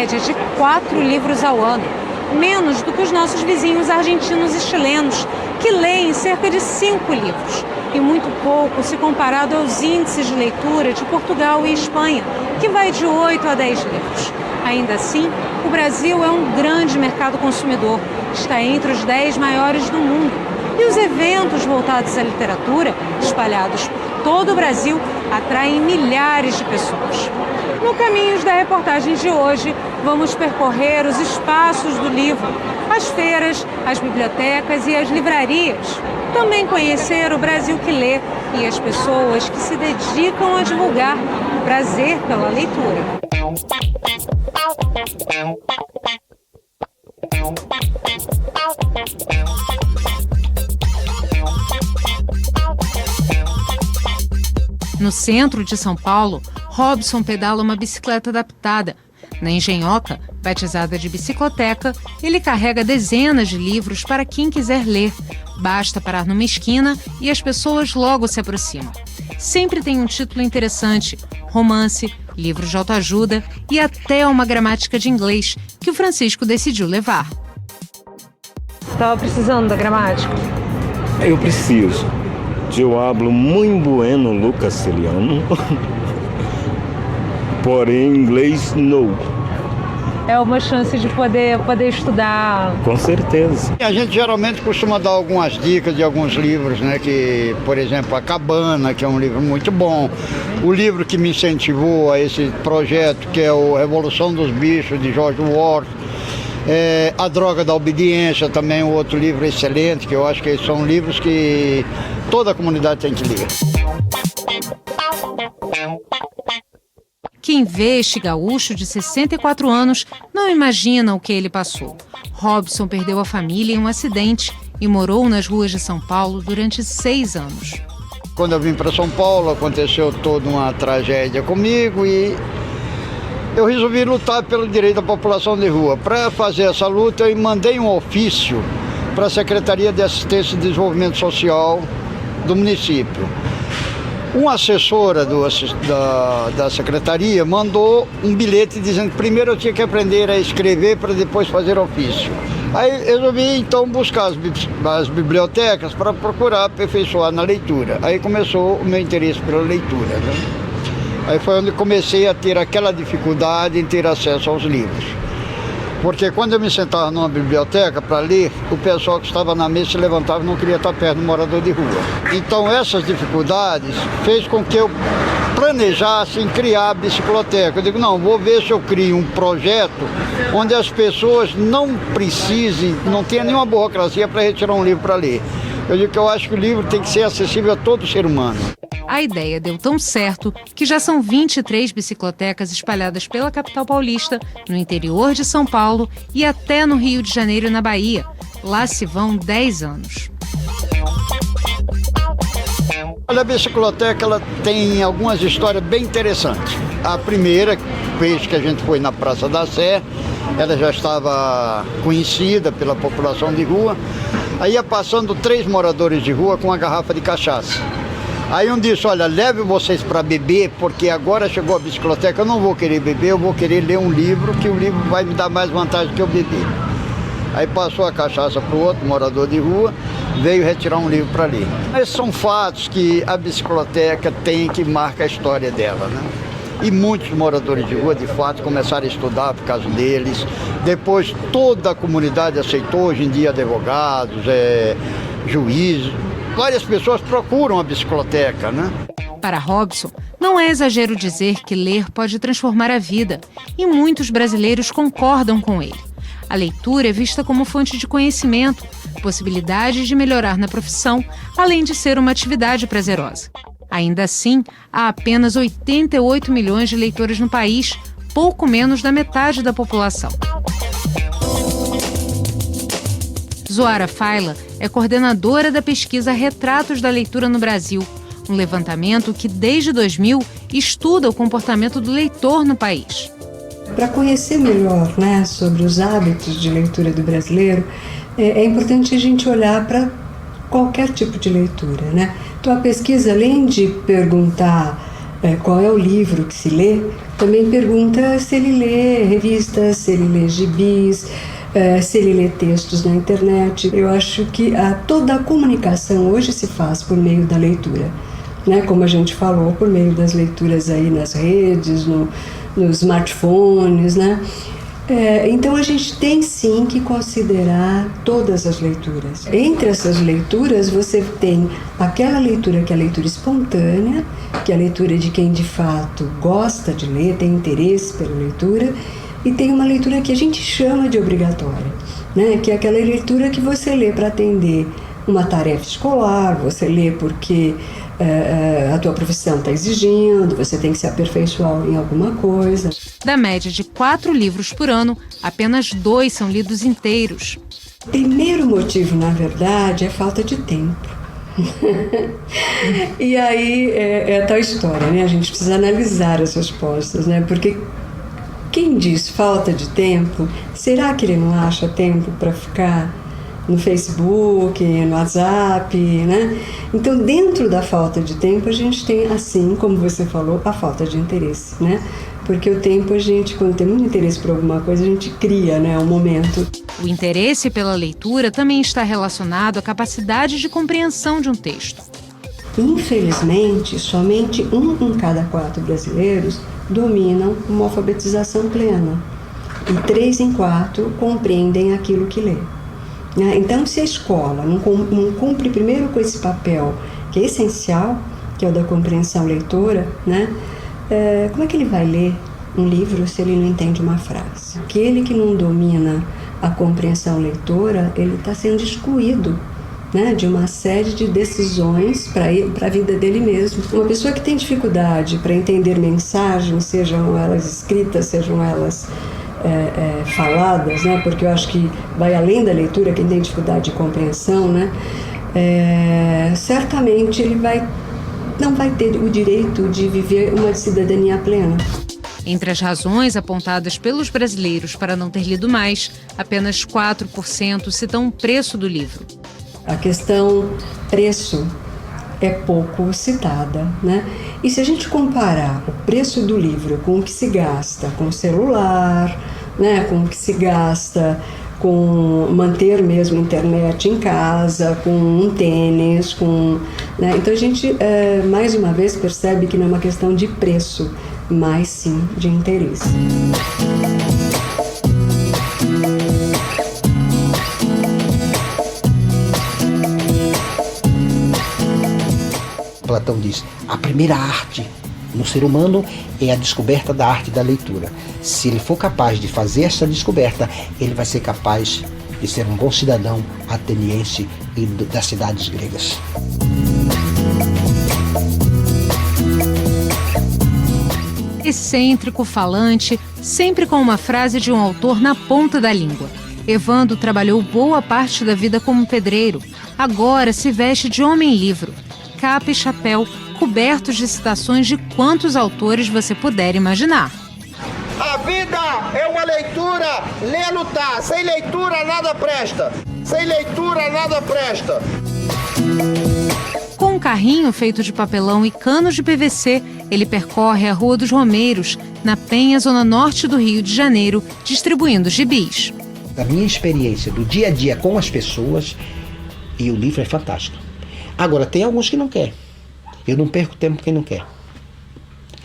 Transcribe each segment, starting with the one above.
média de 4 livros ao ano, menos do que os nossos vizinhos argentinos e chilenos, que leem cerca de 5 livros, e muito pouco se comparado aos índices de leitura de Portugal e Espanha, que vai de 8 a 10 livros. Ainda assim, o Brasil é um grande mercado consumidor, está entre os 10 maiores do mundo. E os eventos voltados à literatura, espalhados por todo o Brasil, atraem milhares de pessoas. No Caminhos da Reportagem de hoje, vamos percorrer os espaços do livro, as feiras, as bibliotecas e as livrarias. Também conhecer o Brasil que lê e as pessoas que se dedicam a divulgar o prazer pela leitura. No centro de São Paulo, Robson pedala uma bicicleta adaptada. Na Engenhoca, batizada de bicicloteca, ele carrega dezenas de livros para quem quiser ler. Basta parar numa esquina e as pessoas logo se aproximam. Sempre tem um título interessante, romance, livros de autoajuda e até uma gramática de inglês que o Francisco decidiu levar. Estava precisando da gramática? Eu preciso. Eu hablo muito bueno lo castelhano, porém inglês não. É uma chance de poder estudar. Com certeza. A gente geralmente costuma dar algumas dicas de alguns livros, né? Que, por exemplo, A Cabana, que é um livro muito bom. O livro que me incentivou a esse projeto, que é o Revolução dos Bichos, de George Orwell. A Droga da Obediência, também um outro livro excelente, que eu acho que são livros que toda a comunidade tem que ler. Quem vê este gaúcho de 64 anos não imagina o que ele passou. Robson perdeu a família em um acidente e morou nas ruas de São Paulo durante 6 anos. Quando eu vim para São Paulo, aconteceu toda uma tragédia comigo e eu resolvi lutar pelo direito da população de rua. Para fazer essa luta, eu mandei um ofício para a Secretaria de Assistência e Desenvolvimento Social do município. Uma assessora da secretaria mandou um bilhete dizendo que primeiro eu tinha que aprender a escrever para depois fazer ofício. Aí eu resolvi então buscar as bibliotecas para procurar aperfeiçoar na leitura. Aí começou o meu interesse pela leitura, né? Aí foi onde comecei a ter aquela dificuldade em ter acesso aos livros. Porque quando eu me sentava numa biblioteca para ler, o pessoal que estava na mesa se levantava e não queria estar perto do morador de rua. Então essas dificuldades fez com que eu planejasse em criar a bicicloteca. Eu digo, não, vou ver se eu crio um projeto onde as pessoas não precisem, não tenha nenhuma burocracia para retirar um livro para ler. Eu digo que eu acho que o livro tem que ser acessível a todo ser humano. A ideia deu tão certo que já são 23 biciclotecas espalhadas pela capital paulista, no interior de São Paulo e até no Rio de Janeiro e na Bahia. Lá se vão 10 anos. Olha, a bicicloteca ela tem algumas histórias bem interessantes. A primeira vez que a gente foi na Praça da Sé, ela já estava conhecida pela população de rua. Aí ia passando 3 moradores de rua com uma garrafa de cachaça. Aí um disse, olha, leve vocês para beber, porque agora chegou a bicicloteca, eu não vou querer beber, eu vou querer ler um livro, que o livro vai me dar mais vantagem que eu beber. Aí passou a cachaça para o outro morador de rua, veio retirar um livro para ler. Esses são fatos que a bicicloteca tem, que marca a história dela, né? E muitos moradores de rua, de fato, começaram a estudar por causa deles. Depois toda a comunidade aceitou, hoje em dia advogados, juízes. Várias pessoas procuram a bicicloteca, né? Para Robson, não é exagero dizer que ler pode transformar a vida, e muitos brasileiros concordam com ele. A leitura é vista como fonte de conhecimento, possibilidade de melhorar na profissão, além de ser uma atividade prazerosa. Ainda assim, há apenas 88 milhões de leitores no país, pouco menos da metade da população. Zoara Faila é coordenadora da pesquisa Retratos da Leitura no Brasil, um levantamento que, desde 2000, estuda o comportamento do leitor no país. Para conhecer melhor, sobre os hábitos de leitura do brasileiro, é importante a gente olhar para qualquer tipo de leitura, Então a pesquisa, além de perguntar qual é o livro que se lê, também pergunta se ele lê revistas, se ele lê gibis, se ele lê textos na internet. Eu acho que toda a comunicação hoje se faz por meio da leitura, né? Como a gente falou, por meio das leituras aí nas redes, nos smartphones, né? Então a gente tem sim que considerar todas as leituras. Entre essas leituras você tem aquela leitura que é a leitura espontânea, que é a leitura de quem de fato gosta de ler, tem interesse pela leitura, e tem uma leitura que a gente chama de obrigatória, né? Que é aquela leitura que você lê para atender uma tarefa escolar, você lê porque a tua profissão está exigindo, você tem que se aperfeiçoar em alguma coisa. Da média de 4 livros por ano, apenas 2 são lidos inteiros. O primeiro motivo, na verdade, é falta de tempo. E aí é tal história, né? A gente precisa analisar as respostas, né? Porque quem diz falta de tempo, será que ele não acha tempo para ficar no Facebook, no WhatsApp, né? Então, dentro da falta de tempo, a gente tem, assim como você falou, a falta de interesse, né? Porque o tempo, a gente, quando tem muito interesse por alguma coisa, a gente cria, né, um momento. O interesse pela leitura também está relacionado à capacidade de compreensão de um texto. Infelizmente, somente 1 em cada 4 brasileiros dominam uma alfabetização plena e 3 em 4 compreendem aquilo que lê. Então, se a escola não cumpre primeiro com esse papel, que é essencial, que é o da compreensão leitora, né? Como é que ele vai ler um livro se ele não entende uma frase? Aquele que não domina a compreensão leitora, ele está sendo excluído, né, de uma série de decisões para a vida dele mesmo. Uma pessoa que tem dificuldade para entender mensagens, sejam elas escritas, sejam elas faladas, né? Porque eu acho que vai além da leitura, quem tem dificuldade de compreensão, né? Certamente ele não vai ter o direito de viver uma cidadania plena. Entre as razões apontadas pelos brasileiros para não ter lido mais, apenas 4% citam o preço do livro. A questão preço é pouco citada, né? E se a gente comparar o preço do livro com o que se gasta com o celular, né, com o que se gasta com manter mesmo a internet em casa, com um tênis, né? Então a gente, mais uma vez, percebe que não é uma questão de preço, mas sim de interesse. Platão diz, a primeira arte no ser humano é a descoberta da arte da leitura. Se ele for capaz de fazer essa descoberta, ele vai ser capaz de ser um bom cidadão ateniense e das cidades gregas. Excêntrico, falante, sempre com uma frase de um autor na ponta da língua. Evandro trabalhou boa parte da vida como pedreiro. Agora se veste de homem-livro. Capa e chapéu, cobertos de citações de quantos autores você puder imaginar. A vida é uma leitura, lendo tá. Sem leitura nada presta. Sem leitura nada presta. Com um carrinho feito de papelão e canos de PVC, ele percorre a Rua dos Romeiros, na Penha, zona norte do Rio de Janeiro, distribuindo gibis. Da minha experiência do dia a dia com as pessoas, e o livro é fantástico. Agora, tem alguns que não quer. Eu não perco tempo com quem não quer.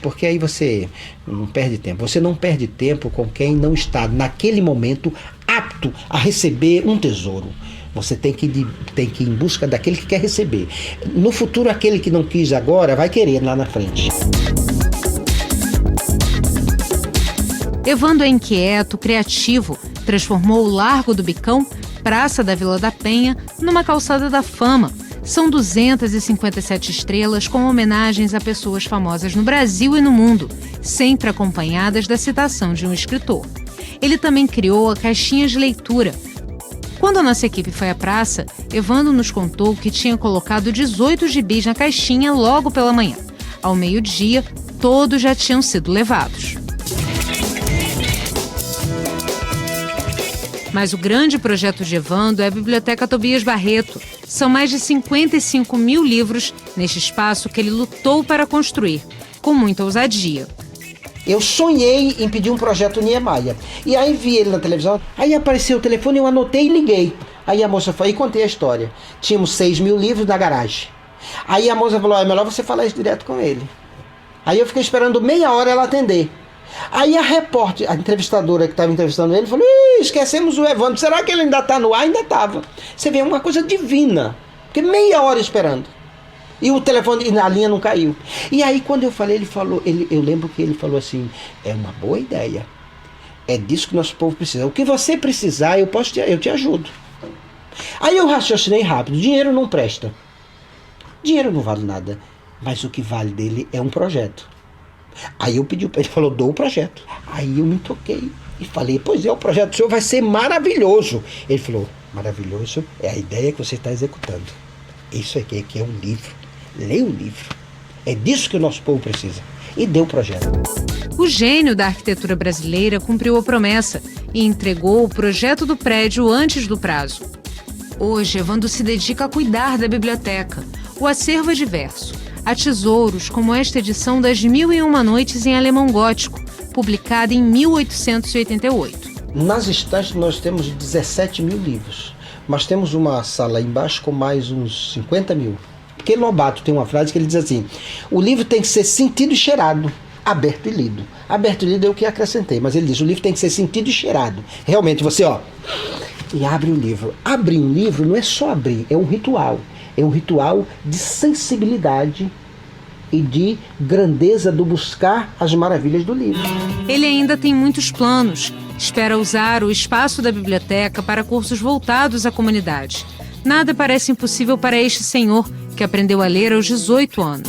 Porque aí você não perde tempo. Você não perde tempo com quem não está, naquele momento, apto a receber um tesouro. Você tem que ir em busca daquele que quer receber. No futuro, aquele que não quis agora vai querer lá na frente. Evandro é inquieto, criativo. Transformou o Largo do Bicão, Praça da Vila da Penha, numa calçada da fama. São 257 estrelas com homenagens a pessoas famosas no Brasil e no mundo, sempre acompanhadas da citação de um escritor. Ele também criou a caixinha de leitura. Quando a nossa equipe foi à praça, Evandro nos contou que tinha colocado 18 gibis na caixinha logo pela manhã. Ao meio-dia, todos já tinham sido levados. Mas o grande projeto de Evandro é a Biblioteca Tobias Barreto. São mais de 55 mil livros neste espaço que ele lutou para construir. com muita ousadia. Eu sonhei em pedir um projeto Niemeyer. E aí vi ele na televisão, aí apareceu o telefone, eu anotei e liguei. Aí a moça falou, e contei a história. Tínhamos 6.000 livros na garagem. Aí a moça falou, é melhor você falar isso direto com ele. Aí eu fiquei esperando meia hora ela atender. Aí a repórter, a entrevistadora que estava entrevistando ele, falou, esquecemos o Evandro, será que ele ainda está no ar? Ainda estava. Você vê, uma coisa divina, porque meia hora esperando. E o telefone, na linha não caiu. E aí quando eu falei, eu lembro que ele falou assim, é uma boa ideia. É disso que nosso povo precisa. O que você precisar, eu te ajudo. Aí eu raciocinei rápido, dinheiro não presta. Dinheiro não vale nada. Mas o que vale dele é um projeto. Aí eu pedi para ele, falou, dou o projeto. Aí eu me toquei e falei, pois é, o projeto do senhor vai ser maravilhoso. Ele falou, maravilhoso é a ideia que você está executando. Isso aqui é um livro. Leia o livro. É disso que o nosso povo precisa. E deu o projeto. O gênio da arquitetura brasileira cumpriu a promessa e entregou o projeto do prédio antes do prazo. Hoje, Evandro se dedica a cuidar da biblioteca. O acervo é diverso. Há tesouros, como esta edição das 1001 Noites em Alemão Gótico, publicada em 1888. Nas estantes nós temos 17.000 livros. Mas temos uma sala embaixo com mais uns 50.000. Porque Lobato tem uma frase que ele diz assim, o livro tem que ser sentido e cheirado, aberto e lido. Aberto e lido é o que acrescentei, mas ele diz, o livro tem que ser sentido e cheirado. Realmente, você, e abre um livro. Abrir um livro não é só abrir, é um ritual. É um ritual de sensibilidade e de grandeza do buscar as maravilhas do livro. Ele ainda tem muitos planos. Espera usar o espaço da biblioteca para cursos voltados à comunidade. Nada parece impossível para este senhor, que aprendeu a ler aos 18 anos.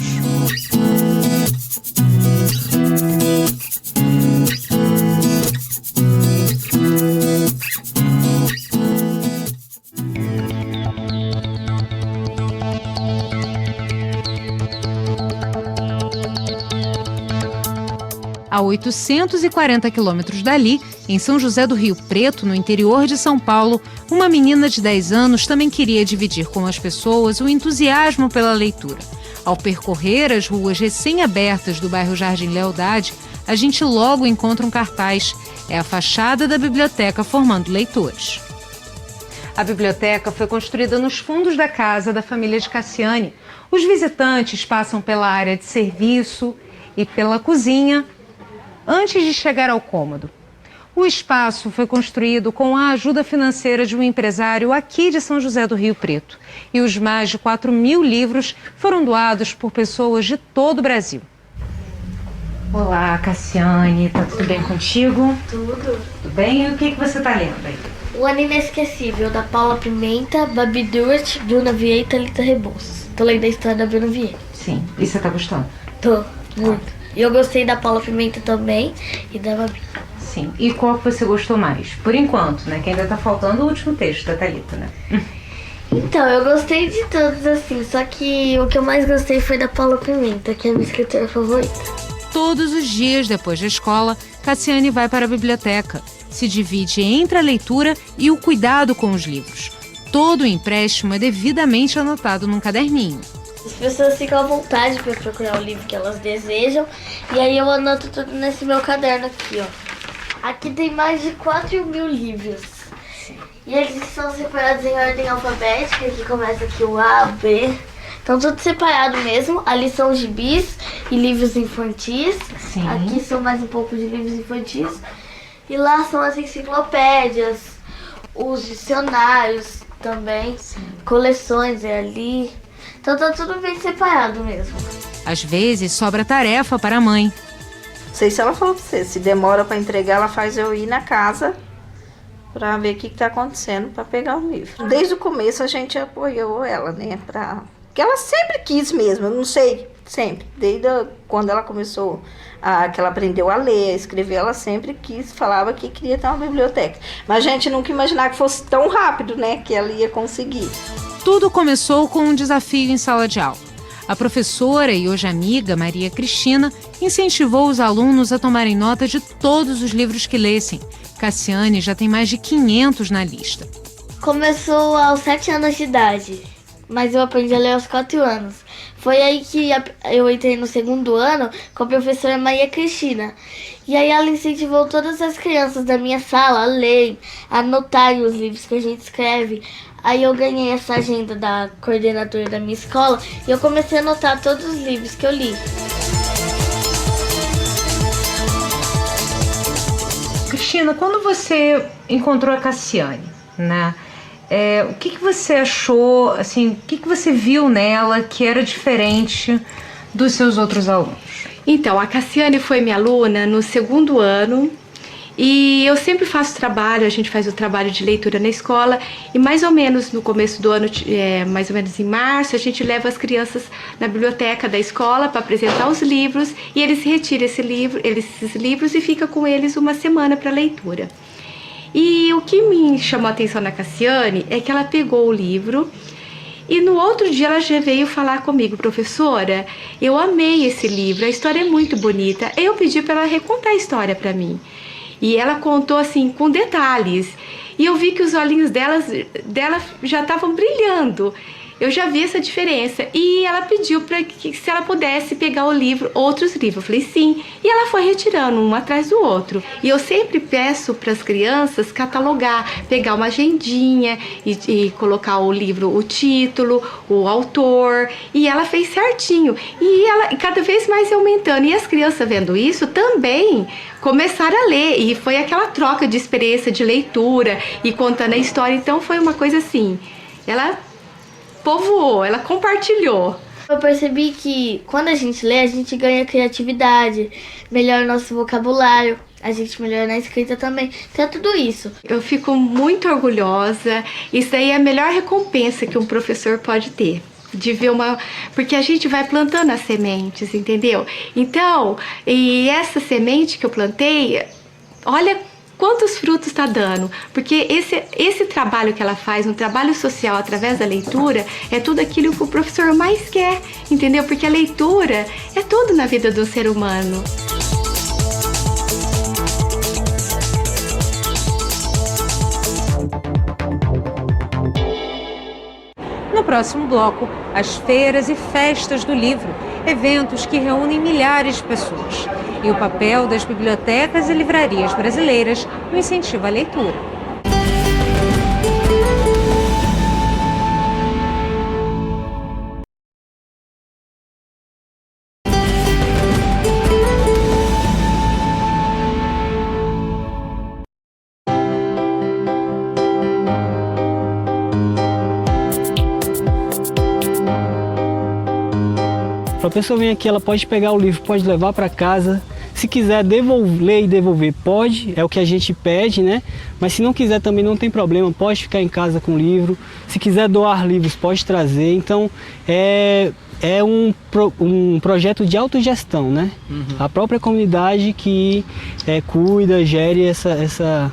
A 840 quilômetros dali, em São José do Rio Preto, no interior de São Paulo, uma menina de 10 anos também queria dividir com as pessoas o entusiasmo pela leitura. Ao percorrer as ruas recém-abertas do bairro Jardim Lealdade, a gente logo encontra um cartaz. É a fachada da biblioteca formando leitores. A biblioteca foi construída nos fundos da casa da família de Cassiane. Os visitantes passam pela área de serviço e pela cozinha antes de chegar ao cômodo. O espaço foi construído com a ajuda financeira de um empresário aqui de São José do Rio Preto. E os mais de 4.000 livros foram doados por pessoas de todo o Brasil. Olá, Cassiane, tá tudo bem contigo? Tudo. Tudo bem? E o que você tá lendo aí? O Ano Inesquecível, da Paula Pimenta, Babi Duarte, Bruna Vieira e Thalita Rebouças. Tô lendo a história da Bruna Vieira. Sim. E você tá gostando? Tô, muito. E eu gostei da Paula Pimenta também e da Babi. Sim. E qual que você gostou mais? Por enquanto, né? Que ainda tá faltando o último texto da Thalita, né? Então, eu gostei de todos, assim. Só que o que eu mais gostei foi da Paula Pimenta, que é a minha escritora favorita. Todos os dias depois da escola, Cassiane vai para a biblioteca. Se divide entre a leitura e o cuidado com os livros. Todo o empréstimo é devidamente anotado num caderninho. As pessoas ficam à vontade para procurar o livro que elas desejam. E aí eu anoto tudo nesse meu caderno aqui, ó. Aqui tem mais de 4.000 livros. E eles são separados em ordem alfabética. Aqui começa aqui o A, o B. Estão tudo separado mesmo. Ali são os gibis e livros infantis. Sim. Aqui são mais um pouco de livros infantis. E lá são as enciclopédias, os dicionários também. Sim. Coleções é ali. Então tá tudo bem separado mesmo. Às vezes sobra tarefa para a mãe. Não sei se ela falou pra você, se demora para entregar, ela faz eu ir na casa para ver o que tá acontecendo para pegar o livro. Desde o começo a gente apoiou ela, né, porque ela sempre quis mesmo, eu não sei, sempre, desde quando ela começou, que ela aprendeu a ler, a escrever, ela sempre falava que queria ter uma biblioteca. Mas a gente nunca imaginava que fosse tão rápido, né, que ela ia conseguir. Tudo começou com um desafio em sala de aula. A professora e hoje amiga, Maria Cristina, incentivou os alunos a tomarem nota de todos os livros que lessem. Cassiane já tem mais de 500 na lista. Começou aos 7 anos de idade, mas eu aprendi a ler aos 4 anos. Foi aí que eu entrei no 2º ano com a professora Maria Cristina. E aí ela incentivou todas as crianças da minha sala a ler, a anotarem os livros que a gente escreve. Aí eu ganhei essa agenda da coordenadora da minha escola e eu comecei a anotar todos os livros que eu li. Cristina, quando você encontrou a Cassiane, né? O que você achou, assim, o que você viu nela que era diferente dos seus outros alunos? Então, a Cassiane foi minha aluna no 2º ano e eu sempre faço trabalho, a gente faz o trabalho de leitura na escola e mais ou menos no começo do ano, mais ou menos em março, a gente leva as crianças na biblioteca da escola para apresentar os livros e eles retiram esses livros e fica com eles uma semana para leitura. E o que me chamou a atenção na Cassiane é que ela pegou o livro e no outro dia ela já veio falar comigo: professora, eu amei esse livro, a história é muito bonita. Eu pedi para ela recontar a história para mim. E ela contou assim, com detalhes. E eu vi que os olhinhos dela já estavam brilhando. Eu já vi essa diferença. E ela pediu para que se ela pudesse pegar outros livros. Eu falei sim. E ela foi retirando um atrás do outro. E eu sempre peço para as crianças catalogar, pegar uma agendinha e colocar o livro, o título, o autor. E ela fez certinho. E ela cada vez mais aumentando. E as crianças vendo isso também começaram a ler. E foi aquela troca de experiência de leitura e contando a história. Então foi uma coisa assim, ela povoou, ela compartilhou. Eu percebi que quando a gente lê, a gente ganha criatividade, melhora o nosso vocabulário, a gente melhora na escrita também. Então é tudo isso. Eu fico muito orgulhosa. Isso aí é a melhor recompensa que um professor pode ter. De ver porque a gente vai plantando as sementes, entendeu? Então, e essa semente que eu plantei, olha quantos frutos está dando, porque esse trabalho que ela faz, um trabalho social através da leitura, é tudo aquilo que o professor mais quer, entendeu? Porque a leitura é tudo na vida do ser humano. No próximo bloco, as feiras e festas do livro, eventos que reúnem milhares de pessoas. E o papel das bibliotecas e livrarias brasileiras no incentivo à leitura. A pessoa vem aqui, ela pode pegar o livro, pode levar para casa. Se quiser ler e devolver, pode, é o que a gente pede, né? Mas se não quiser também não tem problema, pode ficar em casa com o livro. Se quiser doar livros, pode trazer. Então, é um projeto de autogestão, né? A própria comunidade que cuida, gere essa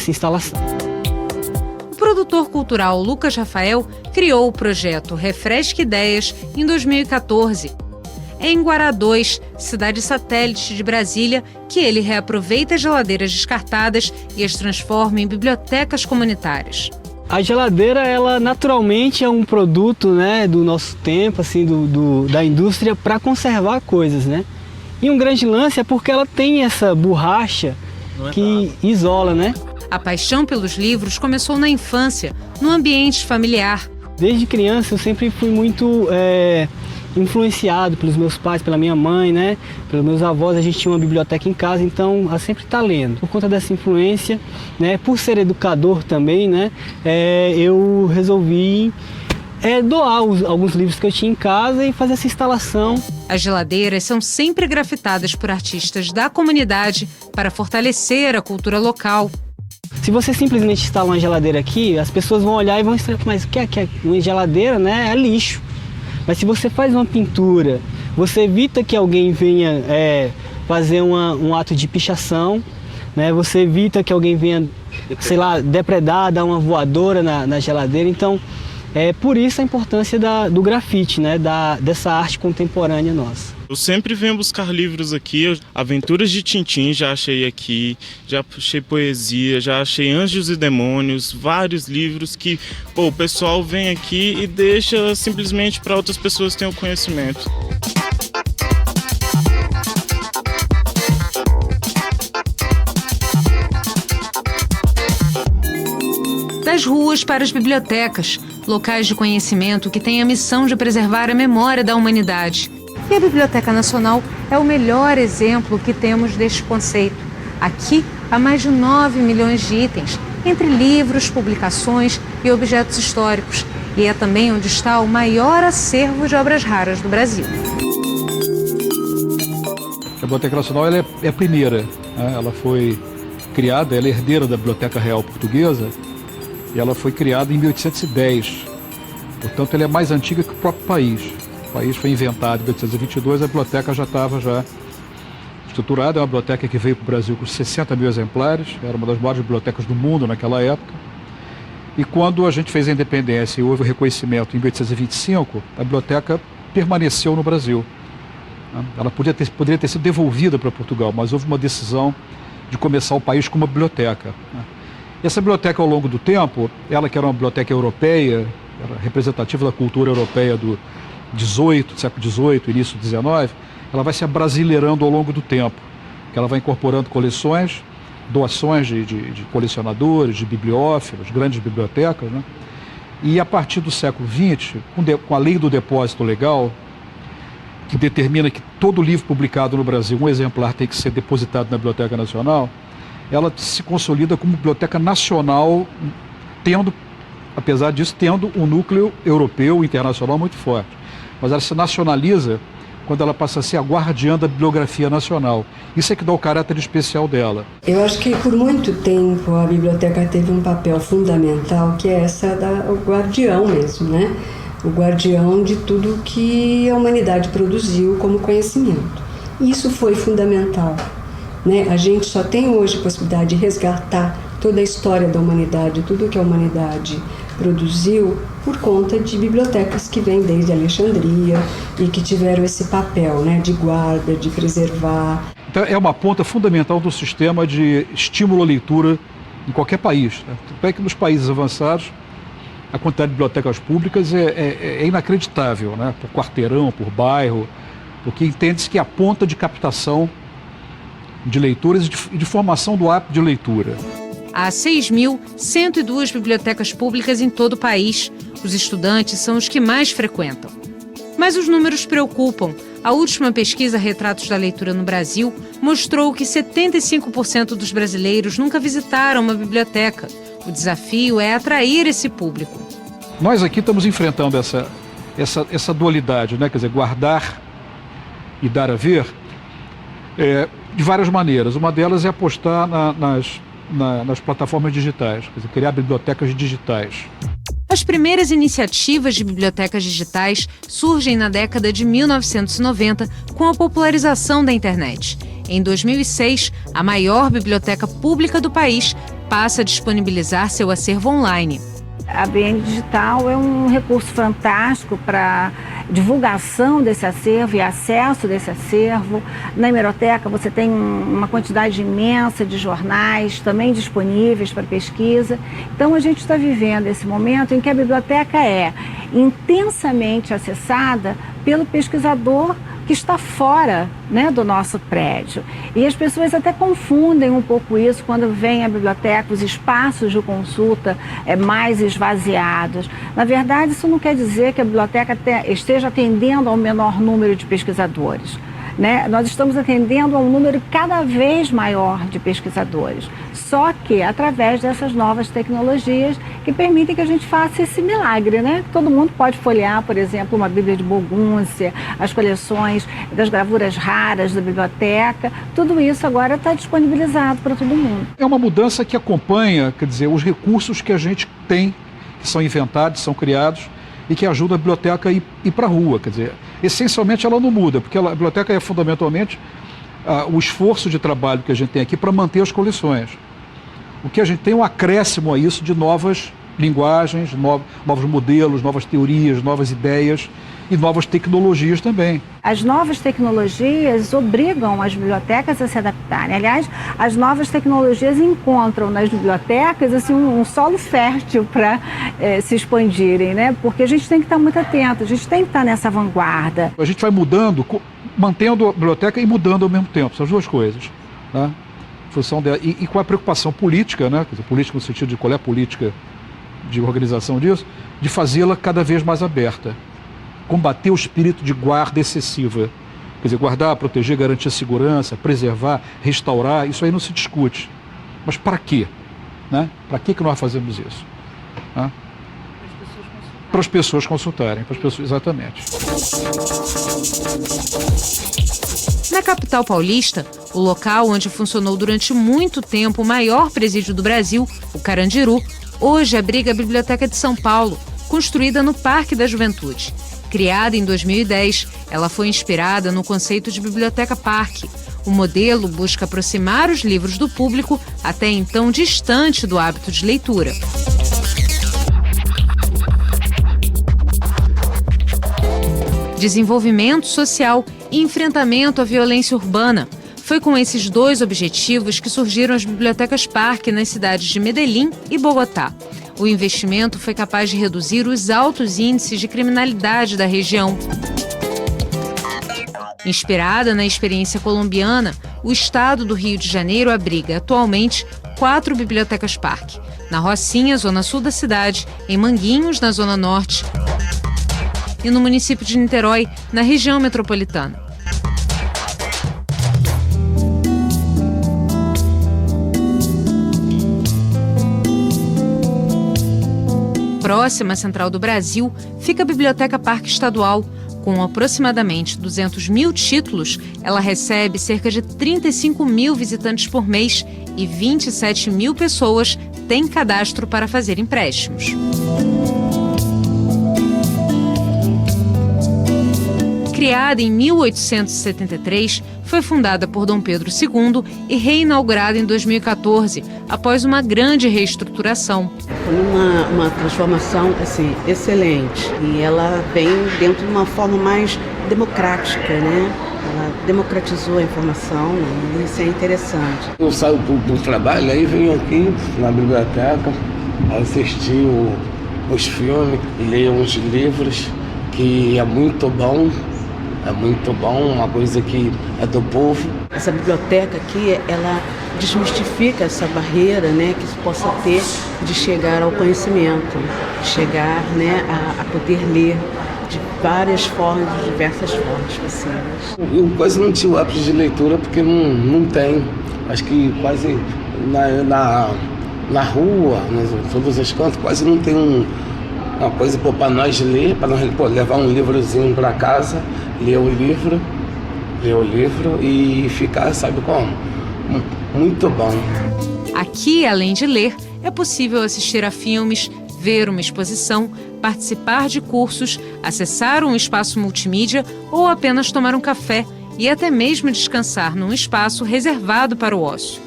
instalação. O produtor cultural Lucas Rafael criou o projeto Refresque Ideias em 2014. É em Guará 2, cidade satélite de Brasília, que ele reaproveita geladeiras descartadas e as transforma em bibliotecas comunitárias. A geladeira, ela naturalmente é um produto, né, do nosso tempo, assim, da indústria para conservar coisas, né? E um grande lance é porque ela tem essa borracha que isola, né? A paixão pelos livros começou na infância, no ambiente familiar. Desde criança eu sempre fui muito influenciado pelos meus pais, pela minha mãe, né? Pelos meus avós. A gente tinha uma biblioteca em casa, então ela sempre está lendo. Por conta dessa influência, né? Por ser educador também, né? Eu resolvi doar alguns livros que eu tinha em casa e fazer essa instalação. As geladeiras são sempre grafitadas por artistas da comunidade para fortalecer a cultura local. Se você simplesmente instala uma geladeira aqui, as pessoas vão olhar e vão estranhar, mas o que é uma geladeira, né? É lixo. Mas se você faz uma pintura, você evita que alguém venha fazer um ato de pichação, né? Você evita que alguém venha, sei lá, depredar, dar uma voadora na geladeira. Então, Por isso a importância do grafite, né? Dessa arte contemporânea nossa. Eu sempre venho buscar livros aqui, Aventuras de Tintim já achei aqui, já achei poesia, já achei Anjos e Demônios, vários livros que o pessoal vem aqui e deixa simplesmente para outras pessoas terem o conhecimento. Das ruas para as bibliotecas, locais de conhecimento que têm a missão de preservar a memória da humanidade. E a Biblioteca Nacional é o melhor exemplo que temos deste conceito. Aqui há mais de 9 milhões de itens, entre livros, publicações e objetos históricos. E é também onde está o maior acervo de obras raras do Brasil. A Biblioteca Nacional ela é a primeira, né? Ela foi criada, ela é herdeira da Biblioteca Real Portuguesa, e ela foi criada em 1810. Portanto, ela é mais antiga que o próprio país. O país foi inventado em 1822, a biblioteca já estava estruturada. É uma biblioteca que veio para o Brasil com 60 mil exemplares, era uma das maiores bibliotecas do mundo naquela época. E quando a gente fez a independência e houve o reconhecimento em 1825, a biblioteca permaneceu no Brasil. Ela poderia ter sido devolvida para Portugal, mas houve uma decisão de começar o país com uma biblioteca. Essa biblioteca, ao longo do tempo, ela que era uma biblioteca europeia, era representativa da cultura europeia do século XVIII, início do XIX, ela vai se abrasileirando ao longo do tempo, que ela vai incorporando coleções, doações de colecionadores, de bibliófilos, grandes bibliotecas, né? E a partir do século XX, com a lei do depósito legal, que determina que todo livro publicado no Brasil, um exemplar tem que ser depositado na Biblioteca Nacional, ela se consolida como biblioteca nacional, apesar disso, tendo um núcleo europeu e internacional muito forte. Mas ela se nacionaliza quando ela passa a ser a guardiã da bibliografia nacional. Isso é que dá o caráter especial dela. Eu acho que por muito tempo a biblioteca teve um papel fundamental, que é o guardião mesmo, né? O guardião de tudo que a humanidade produziu como conhecimento. Isso foi fundamental. A gente só tem hoje a possibilidade de resgatar toda a história da humanidade, tudo que a humanidade produziu, por conta de bibliotecas que vêm desde Alexandria e que tiveram esse papel, de guarda, de preservar. Então é uma ponta fundamental do sistema de estímulo à leitura em qualquer país. Tanto é que nos países avançados a quantidade de bibliotecas públicas é inacreditável, por quarteirão, por bairro, porque entende-se que é a ponta de captação de leituras e de formação do hábito de leitura. Há 6.102 bibliotecas públicas em todo o país. Os estudantes são os que mais frequentam. Mas os números preocupam. A última pesquisa Retratos da Leitura no Brasil mostrou que 75% dos brasileiros nunca visitaram uma biblioteca. O desafio é atrair esse público. Nós aqui estamos enfrentando essa dualidade, Quer dizer, guardar e dar a ver, de várias maneiras. Uma delas é apostar nas plataformas digitais, quer dizer, criar bibliotecas digitais. As primeiras iniciativas de bibliotecas digitais surgem na década de 1990 com a popularização da internet. Em 2006, a maior biblioteca pública do país passa a disponibilizar seu acervo online. A BN Digital é um recurso fantástico para divulgação desse acervo e acesso desse acervo. Na hemeroteca você tem uma quantidade imensa de jornais também disponíveis para pesquisa. Então a gente está vivendo esse momento em que a biblioteca é intensamente acessada pelo pesquisador que está fora, do nosso prédio. E as pessoas até confundem um pouco isso quando vem à biblioteca, os espaços de consulta mais esvaziados. Na verdade, isso não quer dizer que a biblioteca esteja atendendo ao menor número de pesquisadores. Nós estamos atendendo a um número cada vez maior de pesquisadores, só que através dessas novas tecnologias que permitem que a gente faça esse milagre, Todo mundo pode folhear, por exemplo, uma Bíblia de Burgúndia, as coleções das gravuras raras da biblioteca, tudo isso agora está disponibilizado para todo mundo. É uma mudança que acompanha, quer dizer, os recursos que a gente tem, que são inventados, são criados, e que ajuda a biblioteca a ir para a rua, quer dizer, essencialmente ela não muda, porque a biblioteca é fundamentalmente o esforço de trabalho que a gente tem aqui para manter as coleções. O que a gente tem é um acréscimo a isso de novas linguagens, novos modelos, novas teorias, novas ideias e novas tecnologias também. As novas tecnologias obrigam as bibliotecas a se adaptarem. Aliás, as novas tecnologias encontram nas bibliotecas assim, um solo fértil para se expandirem, né? Porque a gente tem que estar muito atento, a gente tem que estar nessa vanguarda. A gente vai mudando, mantendo a biblioteca e mudando ao mesmo tempo, essas duas coisas, né? Em função dela. E com a preocupação política, né? Quer dizer, política no sentido de qual é a política de organização disso, de fazê-la cada vez mais aberta. Combater o espírito de guarda excessiva. Quer dizer, guardar, proteger, garantir a segurança, preservar, restaurar, isso aí não se discute. Mas para quê? Né? Para que nós fazemos isso? Né? Para as pessoas consultarem, para as pessoas, exatamente. Na capital paulista, o local onde funcionou durante muito tempo o maior presídio do Brasil, o Carandiru, hoje abriga a Biblioteca de São Paulo, construída no Parque da Juventude. Criada em 2010, ela foi inspirada no conceito de biblioteca parque. O modelo busca aproximar os livros do público, até então distante do hábito de leitura. Desenvolvimento social e enfrentamento à violência urbana. Foi com esses dois objetivos que surgiram as bibliotecas parque nas cidades de Medellín e Bogotá. O investimento foi capaz de reduzir os altos índices de criminalidade da região. Inspirada na experiência colombiana, o estado do Rio de Janeiro abriga atualmente 4 bibliotecas parque. Na Rocinha, zona sul da cidade, em Manguinhos, na zona norte, e no município de Niterói, na região metropolitana. Próxima à Central do Brasil fica a Biblioteca Parque Estadual. Com aproximadamente 200 mil títulos, ela recebe cerca de 35 mil visitantes por mês e 27 mil pessoas têm cadastro para fazer empréstimos. Criada em 1873, foi fundada por Dom Pedro II e reinaugurada em 2014, após uma grande reestruturação. Foi uma transformação assim, excelente, e ela vem dentro de uma forma mais democrática, né? Ela democratizou a informação e isso é interessante. Eu saio do trabalho, aí venho aqui na biblioteca, assistir os filmes, ler uns livros, que é muito bom. É muito bom, uma coisa que é do povo. Essa biblioteca aqui, ela desmistifica essa barreira, né, que se possa ter de chegar ao conhecimento, de chegar, né, a poder ler de várias formas, de diversas formas possíveis. Eu quase não tinha o hábito de leitura porque não tem. Acho que quase na rua, em todos os cantos, quase não tem uma coisa para nós ler, para nós levar um livrozinho para casa, ler o livro e ficar, sabe como? Muito bom. Aqui, além de ler, é possível assistir a filmes, ver uma exposição, participar de cursos, acessar um espaço multimídia ou apenas tomar um café e até mesmo descansar num espaço reservado para o ócio.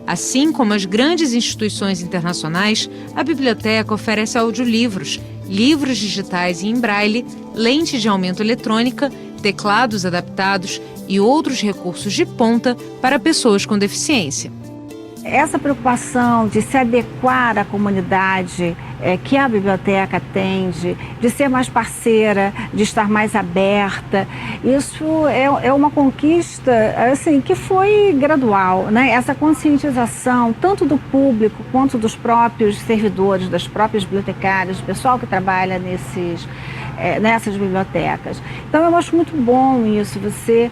Assim como as grandes instituições internacionais, a biblioteca oferece audiolivros, livros digitais e em braille, lente de aumento eletrônica, teclados adaptados e outros recursos de ponta para pessoas com deficiência. Essa preocupação de se adequar à comunidade que a biblioteca atende, de ser mais parceira, de estar mais aberta, isso é uma conquista assim, que foi gradual, né? Essa conscientização tanto do público quanto dos próprios servidores, das próprias bibliotecárias, do pessoal que trabalha nessas bibliotecas. Então eu acho muito bom isso, você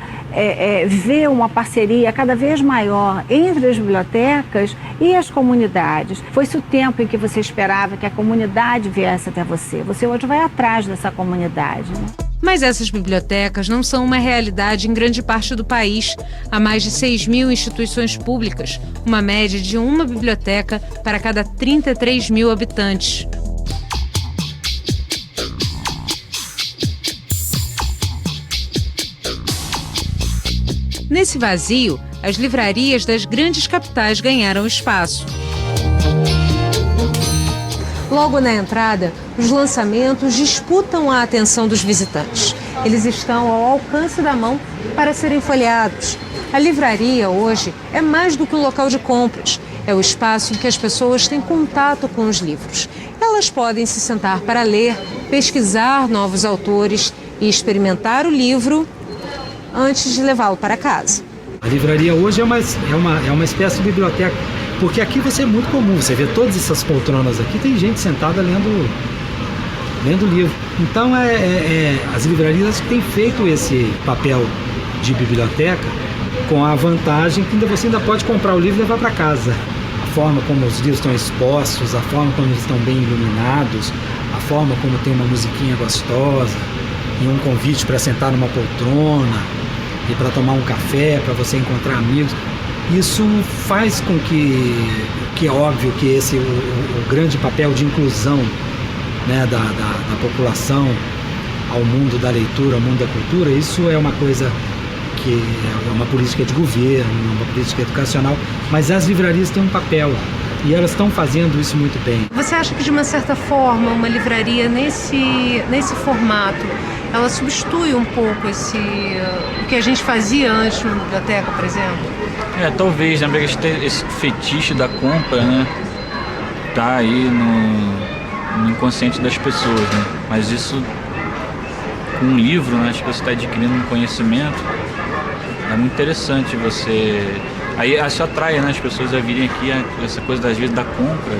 ver uma parceria cada vez maior entre as bibliotecas e as comunidades. Foi-se o tempo em que você esperava que a comunidade viesse até você. Você hoje vai atrás dessa comunidade, né? Mas essas bibliotecas não são uma realidade em grande parte do país. Há mais de 6 mil instituições públicas, uma média de uma biblioteca para cada 33 mil habitantes. Nesse vazio, as livrarias das grandes capitais ganharam espaço. Logo na entrada, os lançamentos disputam a atenção dos visitantes. Eles estão ao alcance da mão para serem folheados. A livraria hoje é mais do que um local de compras. É o espaço em que as pessoas têm contato com os livros. Elas podem se sentar para ler, pesquisar novos autores e experimentar o livro antes de levá-lo para casa. A livraria hoje é uma espécie de biblioteca, porque aqui é muito comum, você vê todas essas poltronas aqui, tem gente sentada lendo livro. Então as livrarias têm feito esse papel de biblioteca com a vantagem que você ainda pode comprar o livro e levar para casa. A forma como os livros estão expostos, a forma como eles estão bem iluminados, a forma como tem uma musiquinha gostosa e um convite para sentar numa poltrona e para tomar um café, para você encontrar amigos. Isso faz com que é óbvio que esse o grande papel de inclusão, né, da população ao mundo da leitura, ao mundo da cultura, isso é uma coisa que é uma política de governo, uma política educacional, mas as livrarias têm um papel e elas estão fazendo isso muito bem. Você acha que de uma certa forma uma livraria nesse formato, ela substitui um pouco o que a gente fazia antes numa biblioteca, por exemplo? Talvez, né? Porque esse fetiche da compra, né, tá aí no inconsciente das pessoas, né? Mas isso, com um livro, né, acho que você está adquirindo um conhecimento, é muito interessante você... Aí isso atrai, né, as pessoas a virem aqui, essa coisa às vezes da compra,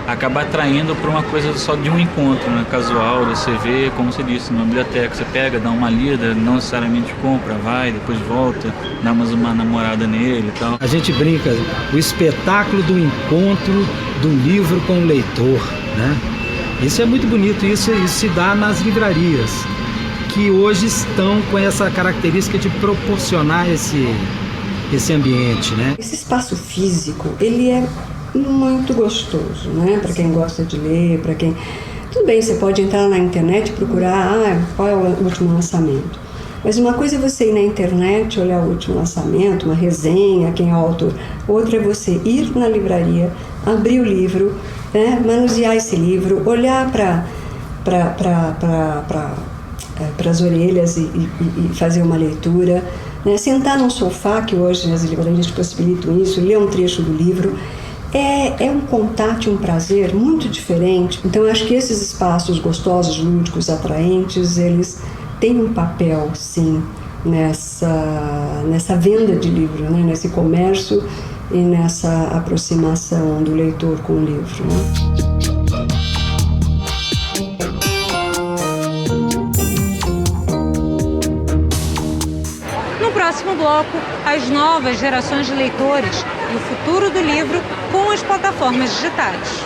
acaba atraindo para uma coisa só de um encontro, né, casual, você vê, como você disse, numa biblioteca, você pega, dá uma lida, não necessariamente compra, vai, depois volta, dá mais uma namorada nele e tal. A gente brinca, o espetáculo do encontro do livro com o leitor, né? Isso é muito bonito, isso se dá nas livrarias, que hoje estão com essa característica de proporcionar esse ambiente, né? Esse espaço físico, ele é muito gostoso, né? Para quem gosta de ler, para quem... Tudo bem, você pode entrar na internet e procurar qual é o último lançamento. Mas uma coisa é você ir na internet, olhar o último lançamento, uma resenha, quem é o autor. Outra é você ir na livraria, abrir o livro, né? Manusear esse livro, olhar para as orelhas e fazer uma leitura, né? Sentar num sofá, que hoje as livrarias possibilitam isso, ler um trecho do livro. É um contato e um prazer muito diferente. Então, eu acho que esses espaços gostosos, lúdicos, atraentes, eles têm um papel, sim, nessa venda de livro, né? Nesse comércio e nessa aproximação do leitor com o livro, né? No próximo bloco, as novas gerações de leitores e o futuro do livro com as plataformas digitais.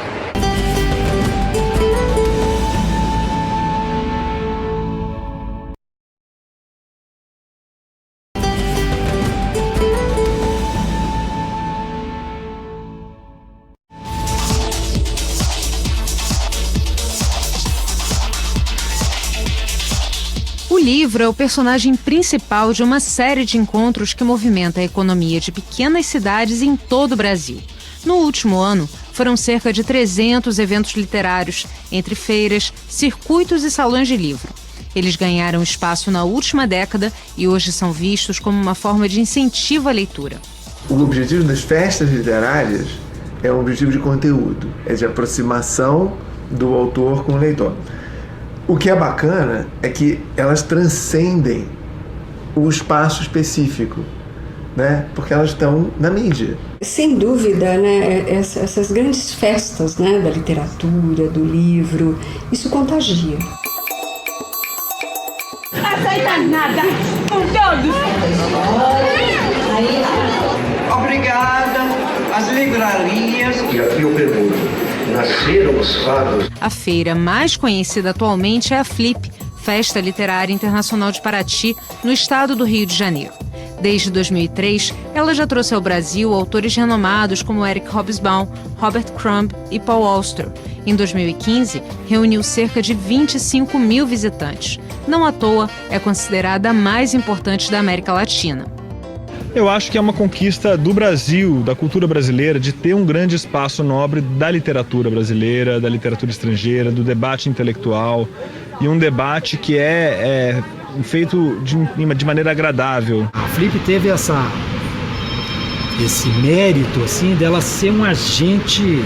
O livro é o personagem principal de uma série de encontros que movimenta a economia de pequenas cidades em todo o Brasil. No último ano, foram cerca de 300 eventos literários, entre feiras, circuitos e salões de livro. Eles ganharam espaço na última década e hoje são vistos como uma forma de incentivo à leitura. O objetivo das festas literárias é um objetivo de conteúdo, é de aproximação do autor com o leitor. O que é bacana é que elas transcendem o espaço específico, né? Porque elas estão na mídia. Sem dúvida, né? Essas grandes festas, né? Da literatura, do livro, isso contagia. Aceita nada, com todos. Obrigada às livrarias. E aqui eu pergunto, nasceram os fados? A feira mais conhecida atualmente é a Flip, Festa Literária Internacional de Paraty, no estado do Rio de Janeiro. Desde 2003, ela já trouxe ao Brasil autores renomados como Eric Hobsbawm, Robert Crumb e Paul Auster. Em 2015, reuniu cerca de 25 mil visitantes. Não à toa, é considerada a mais importante da América Latina. Eu acho que é uma conquista do Brasil, da cultura brasileira, de ter um grande espaço nobre da literatura brasileira, da literatura estrangeira, do debate intelectual, e um debate que é feito de maneira agradável. A Flip teve esse mérito assim, dela ser um agente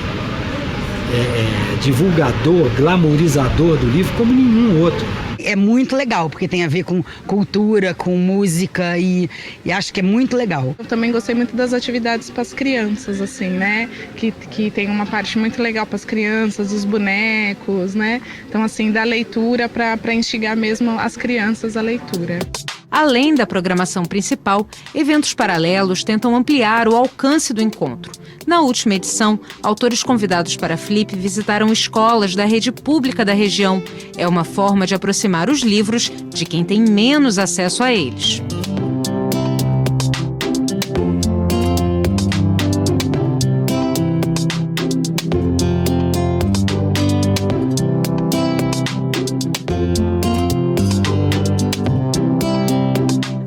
divulgador, glamourizador do livro como nenhum outro. É muito legal, porque tem a ver com cultura, com música e acho que é muito legal. Eu também gostei muito das atividades para as crianças, assim, né? Que tem uma parte muito legal para as crianças, os bonecos, né? Então, assim, da leitura para instigar mesmo as crianças à leitura. Além da programação principal, eventos paralelos tentam ampliar o alcance do encontro. Na última edição, autores convidados para a Flip visitaram escolas da rede pública da região. É uma forma de aproximar os livros de quem tem menos acesso a eles.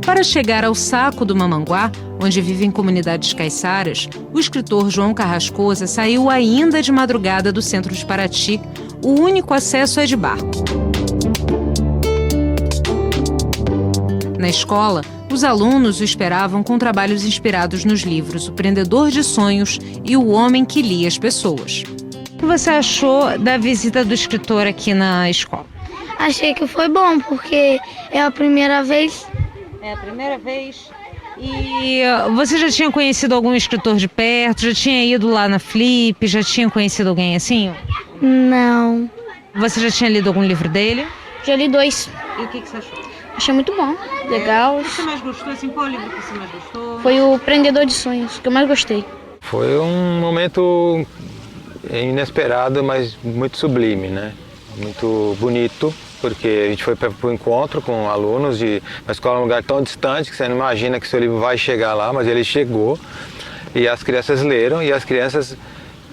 Para chegar ao Saco do Mamanguá, onde vivem comunidades caiçaras, o escritor João Carrascosa saiu ainda de madrugada do centro de Paraty. O único acesso é de barco. Na escola, os alunos o esperavam com trabalhos inspirados nos livros O Prendedor de Sonhos e O Homem que Lia as Pessoas. O que você achou da visita do escritor aqui na escola? Achei que foi bom, porque é a primeira vez. É a primeira vez. E você já tinha conhecido algum escritor de perto? Já tinha ido lá na Flip? Já tinha conhecido alguém assim? Não. Você já tinha lido algum livro dele? Já li 2. E o que você achou? Achei muito bom, legal. O que você mais gostou? Assim, qual livro que você mais gostou? Foi O Prendedor de Sonhos, que eu mais gostei. Foi um momento inesperado, mas muito sublime, né? Muito bonito, porque a gente foi para o encontro com alunos de uma escola, um lugar tão distante que você não imagina que seu livro vai chegar lá, mas ele chegou e as crianças leram e as crianças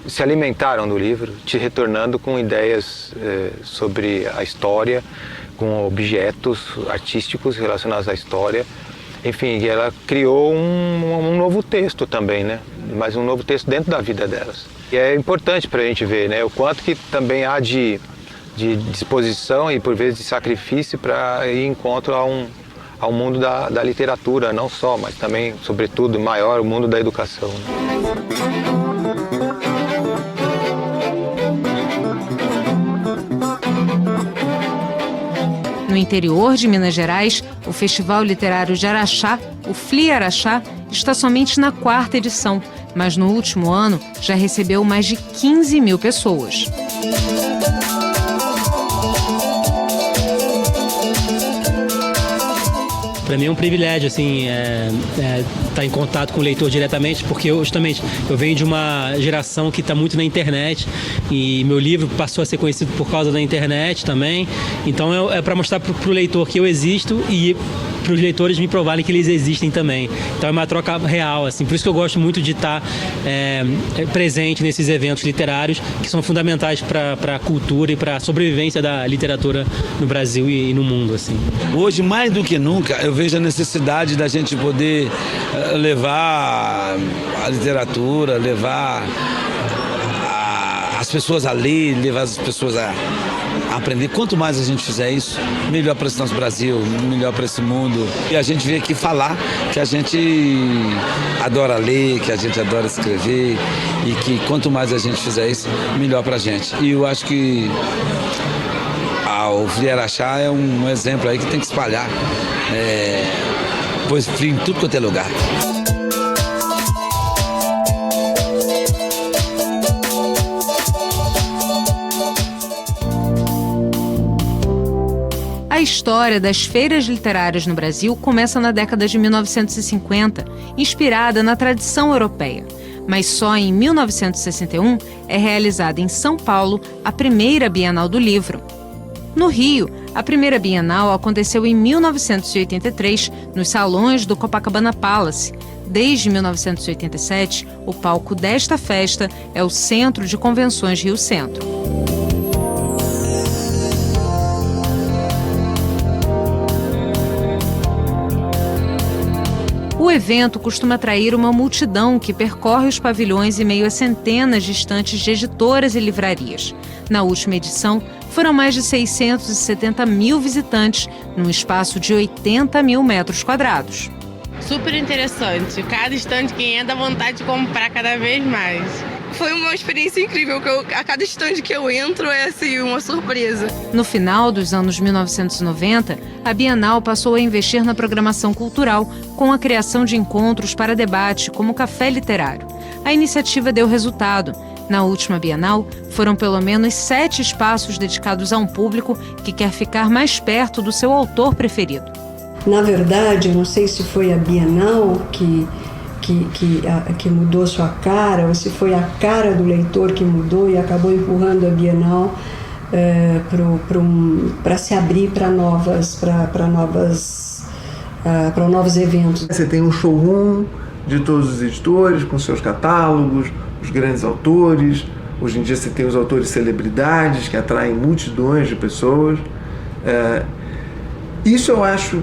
se alimentaram do livro, te retornando com ideias sobre a história, com objetos artísticos relacionados à história. Enfim, ela criou um novo texto também, né? Mas um novo texto dentro da vida delas. E é importante para a gente ver, né? O quanto que também há de disposição e por vezes de sacrifício para ir em encontro ao mundo da literatura, não só, mas também, sobretudo, maior, o mundo da educação. No interior de Minas Gerais, o Festival Literário de Araxá, o FLI Araxá, está somente na 4ª edição, mas no último ano já recebeu mais de 15 mil pessoas. Para mim é um privilégio, assim, estar em contato com o leitor diretamente, porque eu venho de uma geração que está muito na internet e meu livro passou a ser conhecido por causa da internet também. Então é para mostrar para o leitor que eu existo e para os leitores me provarem que eles existem também. Então é uma troca real, assim. Por isso que eu gosto muito de estar presente nesses eventos literários que são fundamentais para a cultura e para a sobrevivência da literatura no Brasil e no mundo, assim. Hoje, mais do que nunca, eu vejo a necessidade da gente poder levar a literatura, levar as pessoas a ler, levar as pessoas a aprender. Quanto mais a gente fizer isso, melhor para esse nosso Brasil, melhor para esse mundo. E a gente veio aqui falar que a gente adora ler, que a gente adora escrever e que quanto mais a gente fizer isso, melhor para a gente. E eu acho que o FLI Araxá é um exemplo aí que tem que espalhar, pois FLI em tudo quanto é lugar. A história das feiras literárias no Brasil começa na década de 1950, inspirada na tradição europeia. Mas só em 1961 é realizada em São Paulo a primeira Bienal do Livro. No Rio, a primeira Bienal aconteceu em 1983, nos salões do Copacabana Palace. Desde 1987, o palco desta festa é o Centro de Convenções Rio Centro. O O evento costuma atrair uma multidão que percorre os pavilhões em meio a centenas de estantes de editoras e livrarias. Na última edição, foram mais de 670 mil visitantes, num espaço de 80 mil metros quadrados. Super interessante. Cada estande que entra, dá vontade de comprar cada vez mais. Foi uma experiência incrível, a cada estande que eu entro é assim, uma surpresa. No final dos anos 1990, a Bienal passou a investir na programação cultural, com a criação de encontros para debate, como o Café Literário. A iniciativa deu resultado. Na última Bienal, foram pelo menos 7 espaços dedicados a um público que quer ficar mais perto do seu autor preferido. Na verdade, eu não sei se foi a Bienal que mudou sua cara, ou se foi a cara do leitor que mudou e acabou empurrando a Bienal para se abrir para novos eventos. Você tem um showroom de todos os editores, com seus catálogos, os grandes autores. Hoje em dia você tem os autores celebridades que atraem multidões de pessoas. Isso eu acho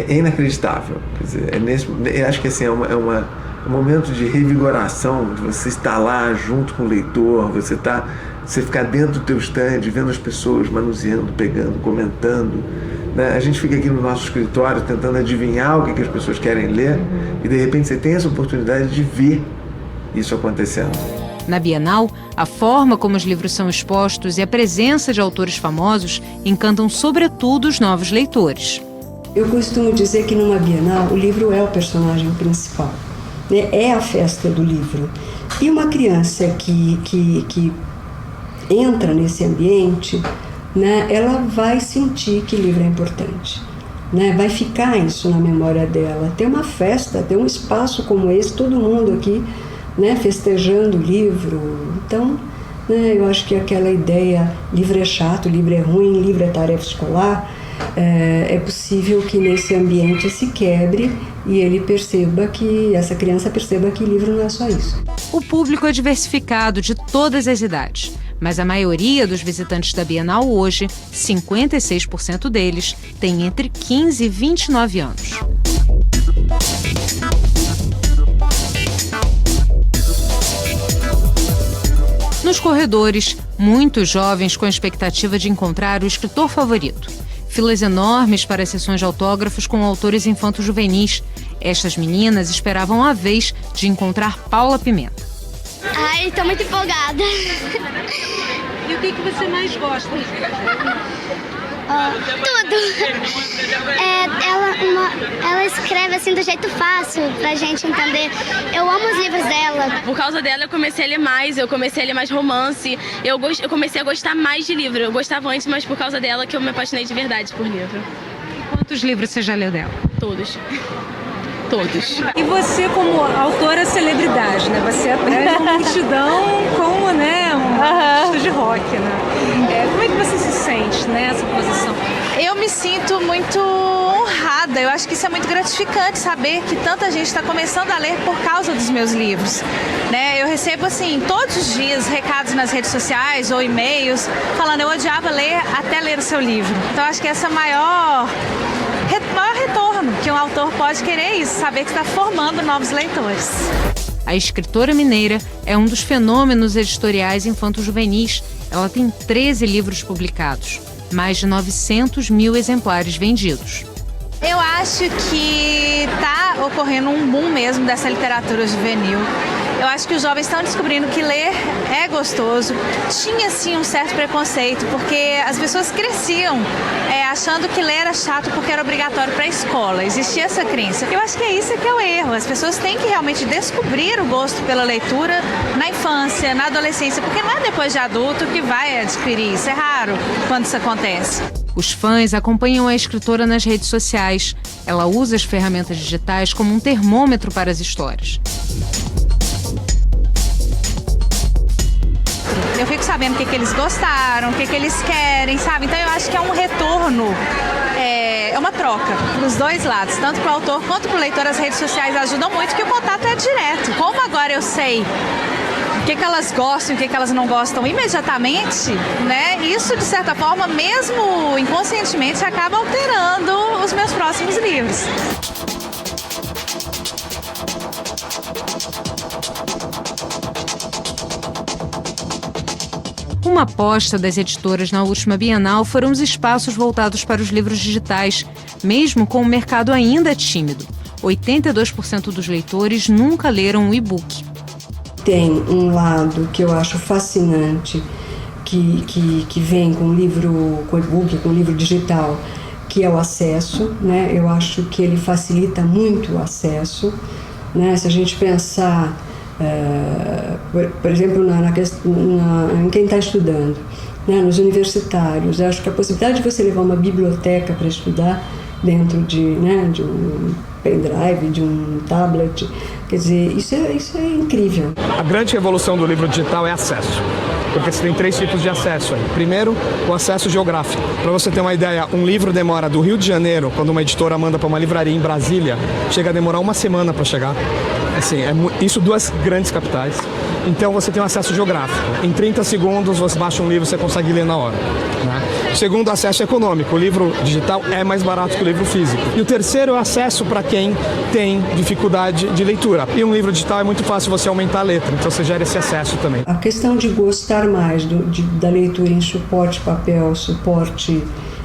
inacreditável. Quer dizer, eu acho que assim, é um momento de revigoração, de você estar lá junto com o leitor, você ficar dentro do teu stand, vendo as pessoas manuseando, pegando, comentando. Né? A gente fica aqui no nosso escritório tentando adivinhar o que as pessoas querem ler e de repente você tem essa oportunidade de ver isso acontecendo. Na Bienal, a forma como os livros são expostos e a presença de autores famosos encantam sobretudo os novos leitores. Eu costumo dizer que numa Bienal o livro é o personagem principal, né? É a festa do livro. E uma criança que entra nesse ambiente, né, ela vai sentir que livro é importante. Né? Vai ficar isso na memória dela. Ter uma festa, ter um espaço como esse, todo mundo aqui, né, festejando o livro. Então, né, eu acho que aquela ideia, livro é chato, livro é ruim, livro é tarefa escolar, é possível que nesse ambiente se quebre e ele perceba que, essa criança perceba que livro não é só isso. O público é diversificado de todas as idades, mas a maioria dos visitantes da Bienal hoje, 56% deles, tem entre 15 e 29 anos. Nos corredores, muitos jovens com a expectativa de encontrar o escritor favorito. Filas enormes para sessões de autógrafos com autores infanto-juvenis. Estas meninas esperavam a vez de encontrar Paula Pimenta. Ai, estou muito empolgada. E o que você mais gosta? Tudo. Ela escreve assim do jeito fácil pra gente entender. Eu amo os livros dela. Por causa dela eu comecei a ler mais, romance. Eu comecei a gostar mais de livro. Eu gostava antes, mas por causa dela que eu me apaixonei de verdade por livro. Quantos livros você já leu dela? Todos. Todos. E você, como autora celebridade, né? Você atrai uma multidão como, né, um artista de rock, né? Como é que você se sente nessa posição? Eu me sinto muito honrada. Eu acho que isso é muito gratificante, saber que tanta gente está começando a ler por causa dos meus livros. Né? Eu recebo, assim, todos os dias recados nas redes sociais ou e-mails falando: eu odiava ler até ler o seu livro. Então, acho que essa é o maior retorno que um autor pode querer, isso, saber que está formando novos leitores. A escritora mineira é um dos fenômenos editoriais infanto-juvenis. Ela tem 13 livros publicados, mais de 900 mil exemplares vendidos. Eu acho que está ocorrendo um boom mesmo dessa literatura juvenil. Eu acho que os jovens estão descobrindo que ler é gostoso. Tinha, sim, um certo preconceito, porque as pessoas cresciam achando que ler era chato porque era obrigatório para a escola. Existia essa crença. Eu acho que é isso que é o erro. As pessoas têm que realmente descobrir o gosto pela leitura na infância, na adolescência, porque não é depois de adulto que vai adquirir. Isso é raro quando isso acontece. Os fãs acompanham a escritora nas redes sociais. Ela usa as ferramentas digitais como um termômetro para as histórias. Eu fico sabendo o que eles gostaram, o que eles querem, sabe? Então eu acho que é um retorno, é uma troca dos dois lados, tanto para o autor quanto para o leitor. As redes sociais ajudam muito, que o contato é direto. Como agora eu sei o que elas gostam e o que elas não gostam imediatamente, né? Isso, de certa forma, mesmo inconscientemente, acaba alterando os meus próximos livros. Uma aposta das editoras na última Bienal foram os espaços voltados para os livros digitais, mesmo com o mercado ainda tímido. 82% dos leitores nunca leram um e-book. Tem um lado que eu acho fascinante, que vem com livro, com e-book, com livro digital, que é o acesso, né? Eu acho que ele facilita muito o acesso, né? Se a gente pensar, por exemplo, em quem está estudando, né? Nos universitários, eu acho que a possibilidade de você levar uma biblioteca para estudar dentro de um pendrive, de um tablet, quer dizer, isso é incrível. A grande revolução do livro digital é acesso, porque você tem 3 tipos de acesso aí. Primeiro, o acesso geográfico. Para você ter uma ideia, um livro demora do Rio de Janeiro, quando uma editora manda para uma livraria em Brasília, chega a demorar 1 semana para chegar. Assim, isso 2 grandes capitais. Então você tem um acesso geográfico. Em 30 segundos você baixa um livro e você consegue ler na hora, né? O segundo, acesso econômico. O livro digital é mais barato que o livro físico. E o terceiro é o acesso para quem tem dificuldade de leitura. E um livro digital é muito fácil você aumentar a letra, então você gera esse acesso também. A questão de gostar mais da leitura em suporte papel, suporte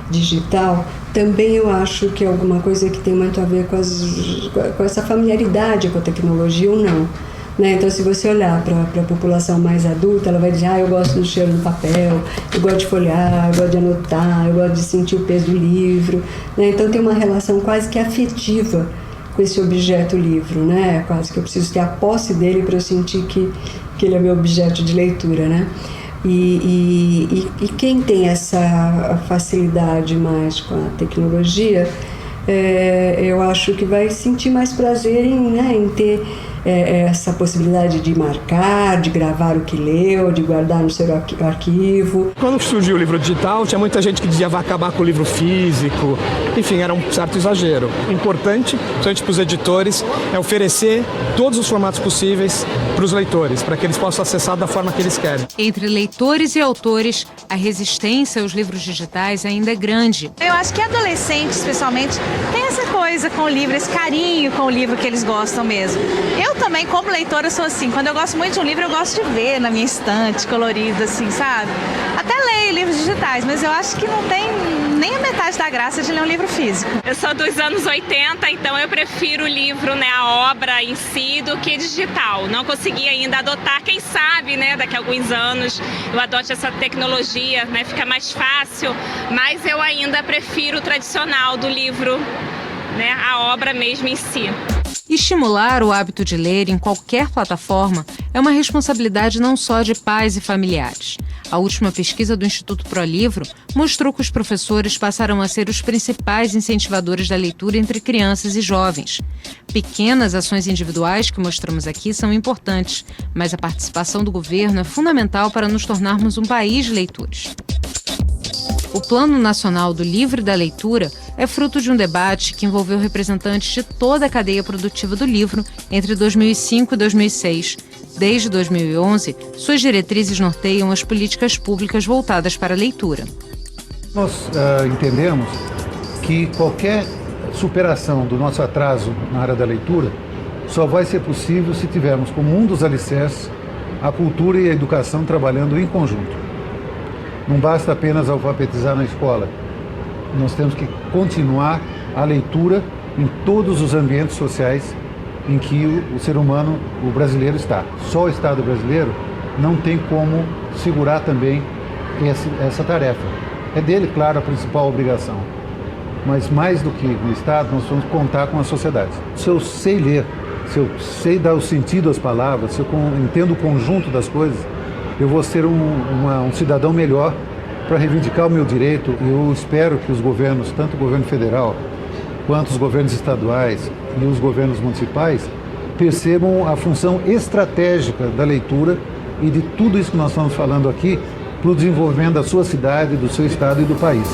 digital, também eu acho que é alguma coisa que tem muito a ver com essa familiaridade com a tecnologia ou não. Né? Então, se você olhar para a população mais adulta, ela vai dizer, eu gosto do cheiro do papel, eu gosto de folhear, eu gosto de anotar, eu gosto de sentir o peso do livro. Né? Então, tem uma relação quase que afetiva com esse objeto livro, né? Quase que eu preciso ter a posse dele para eu sentir que ele é meu objeto de leitura, né? E quem tem essa facilidade mais com a tecnologia, eu acho que vai sentir mais prazer em ter essa possibilidade de marcar, de gravar o que leu, de guardar no seu arquivo. Quando surgiu o livro digital, tinha muita gente que dizia vai acabar com o livro físico. Enfim, era um certo exagero. O importante, principalmente para os editores, é oferecer todos os formatos possíveis para os leitores, para que eles possam acessar da forma que eles querem. Entre leitores e autores, a resistência aos livros digitais ainda é grande. Eu acho que adolescentes, especialmente, tem essa coisa com o livro, esse carinho com o livro que eles gostam mesmo. Eu também, como leitora, sou assim. Quando eu gosto muito de um livro, eu gosto de ver na minha estante, colorido, assim, sabe? Até leio livros digitais, mas eu acho que não tem nem a metade da graça de ler um livro físico. Eu sou dos anos 80, então eu prefiro o livro, né, a obra em si, do que digital. Não consegui ainda adotar, quem sabe, né, daqui a alguns anos eu adote essa tecnologia, né, fica mais fácil, mas eu ainda prefiro o tradicional do livro, né, a obra mesmo em si. Estimular o hábito de ler em qualquer plataforma é uma responsabilidade não só de pais e familiares. A última pesquisa do Instituto ProLivro mostrou que os professores passaram a ser os principais incentivadores da leitura entre crianças e jovens. Pequenas ações individuais que mostramos aqui são importantes, mas a participação do governo é fundamental para nos tornarmos um país de leitores. O Plano Nacional do Livro e da Leitura é fruto de um debate que envolveu representantes de toda a cadeia produtiva do livro entre 2005 e 2006. Desde 2011, suas diretrizes norteiam as políticas públicas voltadas para a leitura. Nós entendemos que qualquer superação do nosso atraso na área da leitura só vai ser possível se tivermos como um dos alicerces a cultura e a educação trabalhando em conjunto. Não basta apenas alfabetizar na escola. Nós temos que continuar a leitura em todos os ambientes sociais em que o ser humano, o brasileiro, está. Só o Estado brasileiro não tem como segurar também essa tarefa. É dele, claro, a principal obrigação. Mas mais do que o Estado, nós vamos contar com a sociedade. Se eu sei ler, se eu sei dar o sentido às palavras, se eu entendo o conjunto das coisas, eu vou ser um cidadão melhor para reivindicar o meu direito. Eu espero que os governos, tanto o governo federal, quanto os governos estaduais e os governos municipais, percebam a função estratégica da leitura e de tudo isso que nós estamos falando aqui para o desenvolvimento da sua cidade, do seu estado e do país.